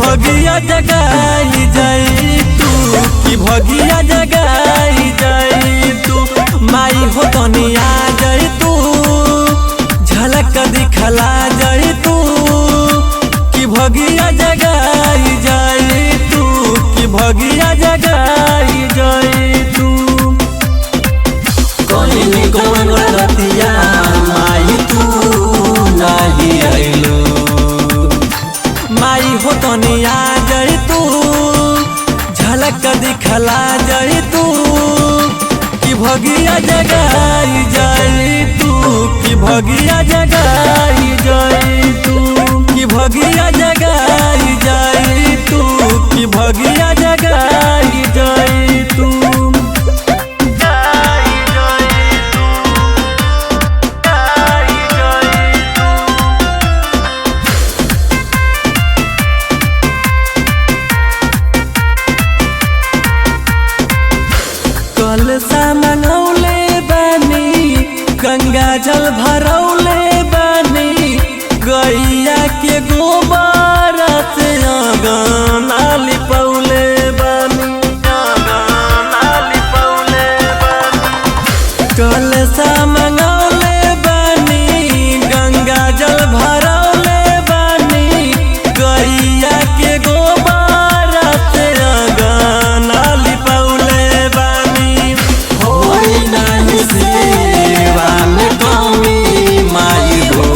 भगिया जगाई जाई तू, कि भगिया जगाई जाई तू। माई हो तनिया जाई तू, झलक दिखला जाई तू, कि भगिया जगाई जाई तू, कि भगिया जगाई जाई तू। कोई कौन रतिया माई तू नहीं आइलो, माई हो तनिया जाई तू, झलक दिखला जाई तू, कि भगिया जगाई जाई तू, कि भगिया जगाई जाई तू, कि भगिया जगाई जाई तू, कि भगिया जगाई जाई तू। कलसा मंगौले बानी, गंगा जल भरौले बानी, गैया के गोबर से आंगन लिपौले बानी, कलसा मंगौले बानी, गंगा जल भरौले बानी, गैया के गोबर से आंगन लिपौले बानी। होई नहीं सेवा में कमी माई हो,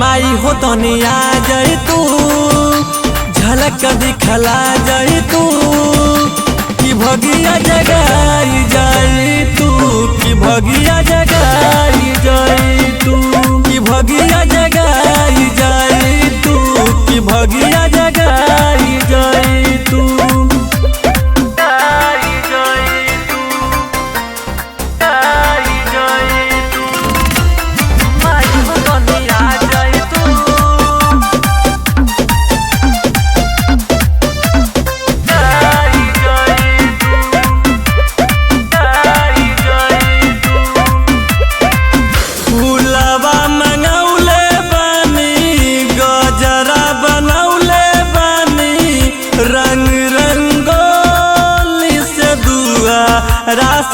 माई हो तनिया जाई तू, झलक दिखला जाई तू, कि भगिया जगाई जाई तू, कि भगिया जगाई जाई तू, कि भगिया जगाई जाई तू, कि भगिया जगाई जाई तू। फूलवा मंगौले बानी, गजरा बनौले बानी, रंग रंगोली से दुआ रास